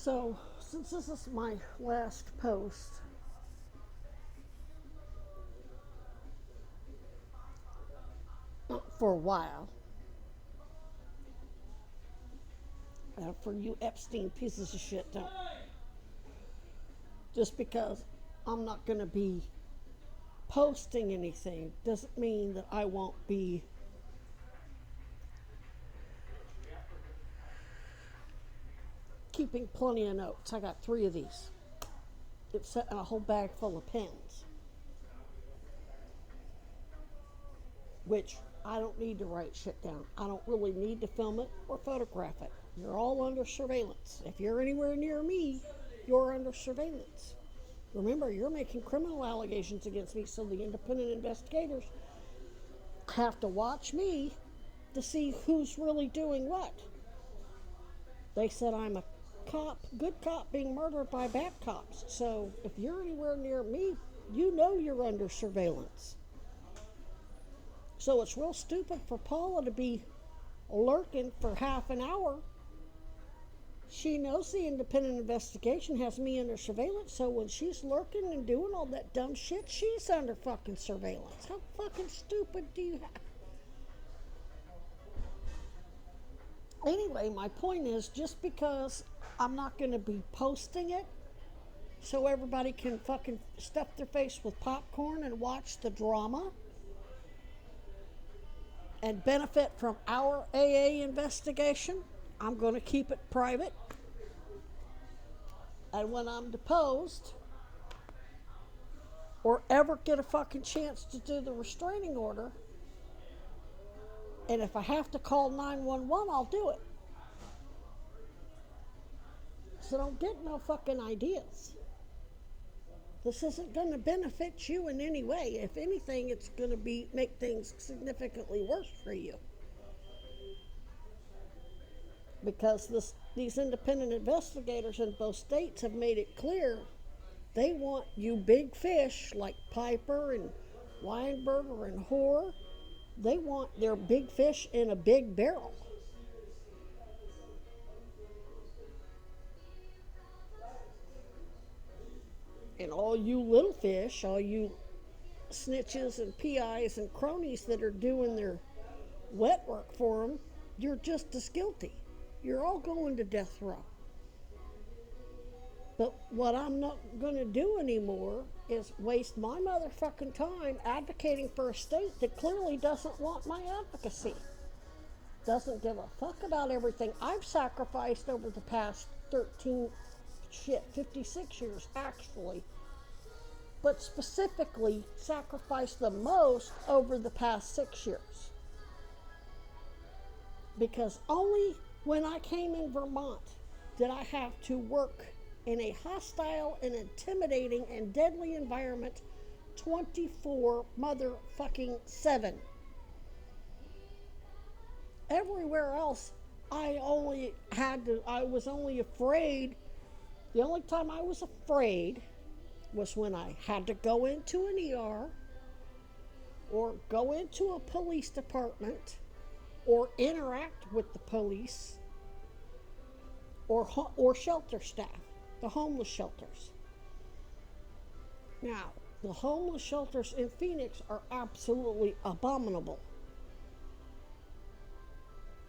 So, since this is my last post, for a while, for you Epstein pieces of shit, don't. Just because I'm not going to be posting anything doesn't mean that I won't be keeping plenty of notes. I got 3 of these. It's set in a whole bag full of pens, which I don't need to write shit down. I don't really need to film it or photograph it. You're all under surveillance. If you're anywhere near me, you're under surveillance. Remember, you're making criminal allegations against me, so the independent investigators have to watch me to see who's really doing what. They said I'm a cop, good cop being murdered by bad cops. So if you're anywhere near me, you know you're under surveillance. So it's real stupid for Paula to be lurking for half an hour. She knows the independent investigation has me under surveillance, so when she's lurking and doing all that dumb shit, she's under fucking surveillance. How fucking stupid do you have? Anyway, my point is, just because I'm not going to be posting it so everybody can fucking stuff their face with popcorn and watch the drama and benefit from our AA investigation, I'm going to keep it private. And when I'm deposed or ever get a fucking chance to do the restraining order, and if I have to call 911, I'll do it. So don't get no fucking ideas. This isn't going to benefit you in any way. If anything, it's going to make things significantly worse for you. Because these independent investigators in both states have made it clear they want you big fish like Piper and Weinberger and Hoare. They want their big fish in a big barrel. And all you little fish, all you snitches and PIs and cronies that are doing their wet work for them, you're just as guilty. You're all going to death row. But what I'm not going to do anymore is waste my motherfucking time advocating for a state that clearly doesn't want my advocacy. Doesn't give a fuck about everything I've sacrificed over the past 56 years actually. But specifically sacrificed the most over the past 6 years. Because only when I came in Vermont did I have to work in a hostile and intimidating and deadly environment 24 motherfucking 7. Everywhere else, I was only afraid. The only time I was afraid was when I had to go into an ER or go into a police department or interact with the police or shelter staff, the homeless shelters. Now, the homeless shelters in Phoenix are absolutely abominable.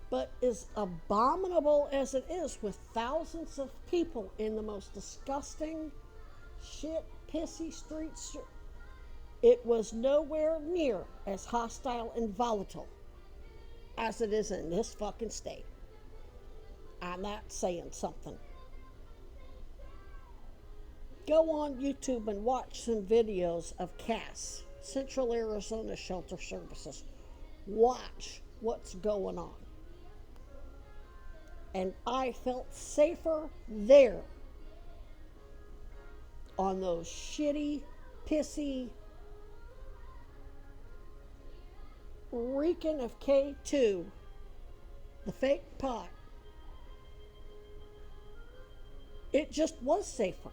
But as abominable as it is, with thousands of people in the most disgusting, shit, pissy streets, it was nowhere near as hostile and volatile as it is in this fucking state. I'm not saying something. Go on YouTube and watch some videos of CAS, Central Arizona Shelter Services. Watch what's going on. And I felt safer there on those shitty, pissy, reeking of K2, the fake pot. It just was safer.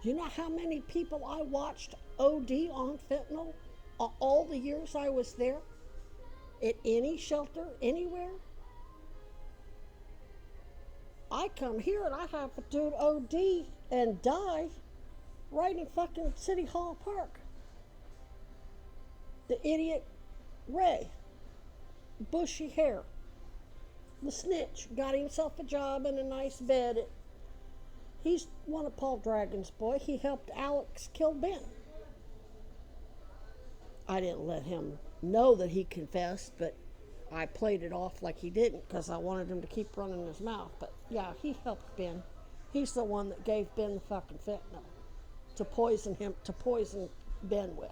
You know how many people I watched OD on fentanyl all the years I was there? At any shelter, anywhere? I come here and I have a dude OD and die right in fucking City Hall Park. The idiot Ray, bushy hair, the snitch, got himself a job in a nice bed. He's one of Paul Dragon's boy. He helped Alex kill Ben. I didn't let him know that he confessed, but I played it off like he didn't because I wanted him to keep running his mouth. But yeah, he helped Ben. He's the one that gave Ben the fucking fentanyl to poison Ben with.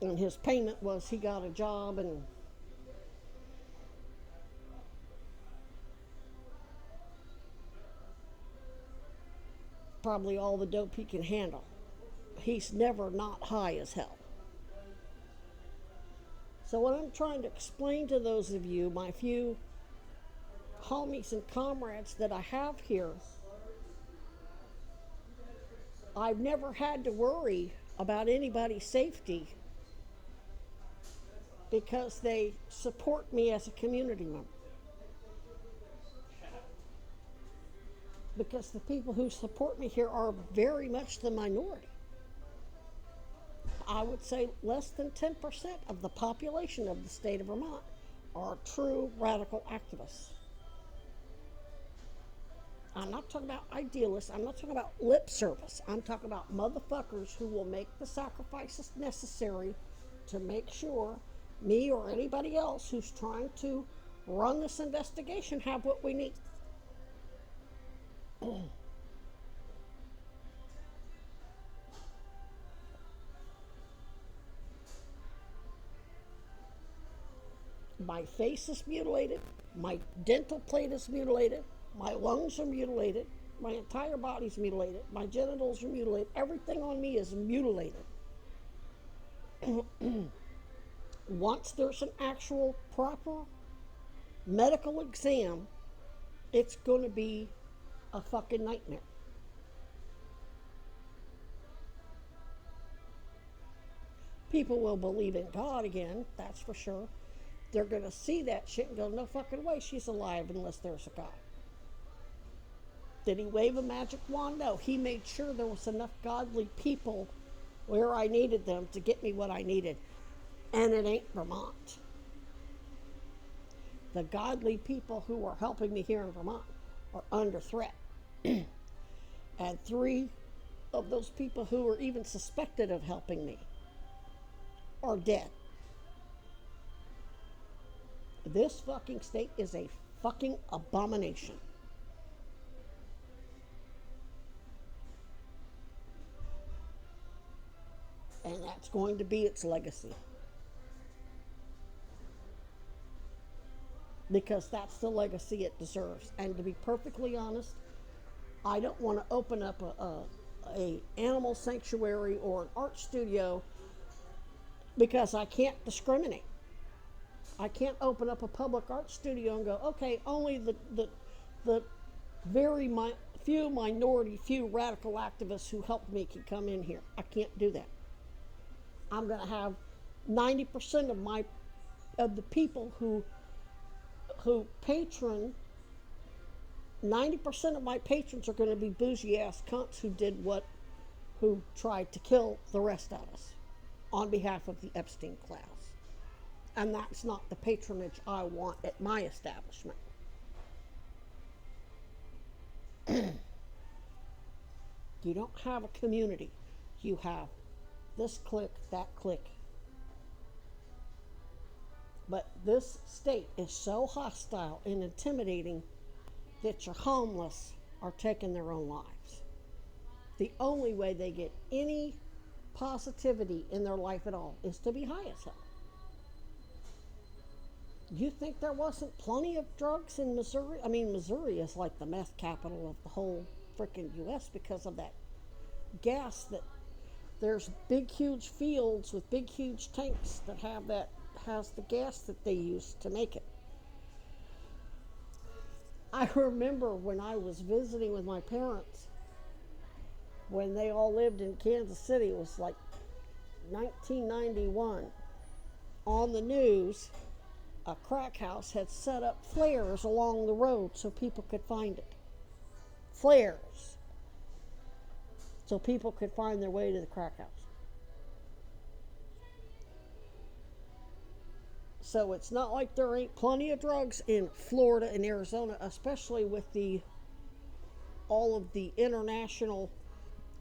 And his payment was he got a job and probably all the dope he can handle. He's never not high as hell. So what I'm trying to explain to those of you, my few homies and comrades that I have here, I've never had to worry about anybody's safety because they support me as a community member. Because the people who support me here are very much the minority. I would say less than 10% of the population of the state of Vermont are true radical activists. I'm not talking about idealists. I'm not talking about lip service. I'm talking about motherfuckers who will make the sacrifices necessary to make sure me or anybody else who's trying to run this investigation have what we need. My face is mutilated, my dental plate is mutilated, my lungs are mutilated, my entire body's mutilated, my genitals are mutilated, everything on me is mutilated. Once there's an actual proper medical exam, it's going to be a fucking nightmare. People will believe in God again, that's for sure. They're going to see that shit and go, no fucking way she's alive unless there's a God. Did he wave a magic wand? No, he made sure there was enough godly people where I needed them to get me what I needed. And it ain't Vermont. The godly people who are helping me here in Vermont are under threat. And 3 of those people who are even suspected of helping me are dead. This fucking state is a fucking abomination. And that's going to be its legacy. Because that's the legacy it deserves. And to be perfectly honest, I don't want to open up a animal sanctuary or an art studio because I can't discriminate. I can't open up a public art studio and go, okay, only the very few radical activists who helped me can come in here. I can't do that. I'm going to have 90% of the people who patron, 90% of my patrons are going to be bougie ass cunts who tried to kill the rest of us on behalf of the Epstein class. And that's not the patronage I want at my establishment. You don't have a community. You have this clique, that clique. But this state is so hostile and intimidating that your homeless are taking their own lives. The only way they get any positivity in their life at all is to be high as hell. You think there wasn't plenty of drugs in Missouri? I mean, Missouri is like the meth capital of the whole freaking U.S. because of that gas that there's big, huge fields with big, huge tanks that has the gas that they use to make it. I remember when I was visiting with my parents, when they all lived in Kansas City, it was like 1991, on the news, a crack house had set up flares along the road so people could find it. Flares. So people could find their way to the crack house. So it's not like there ain't plenty of drugs in Florida and Arizona, especially with the all of the international,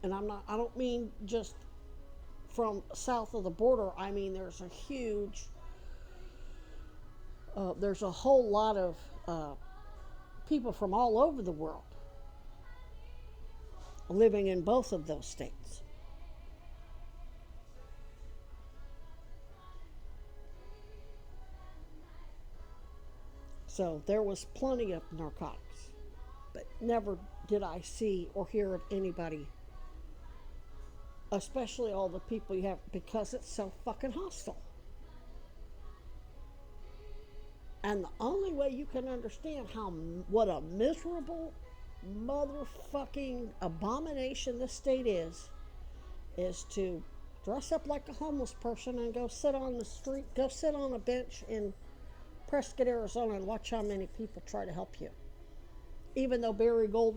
and I don't mean just from south of the border. I mean there's a huge there's a whole lot of people from all over the world living in both of those states. So there was plenty of narcotics, but never did I see or hear of anybody, especially all the people you have, because it's so fucking hostile. And the only way you can understand what a miserable motherfucking abomination this state is to dress up like a homeless person and go sit on the street, go sit on a bench in Prescott, Arizona, and watch how many people try to help you. Even though Barry Gold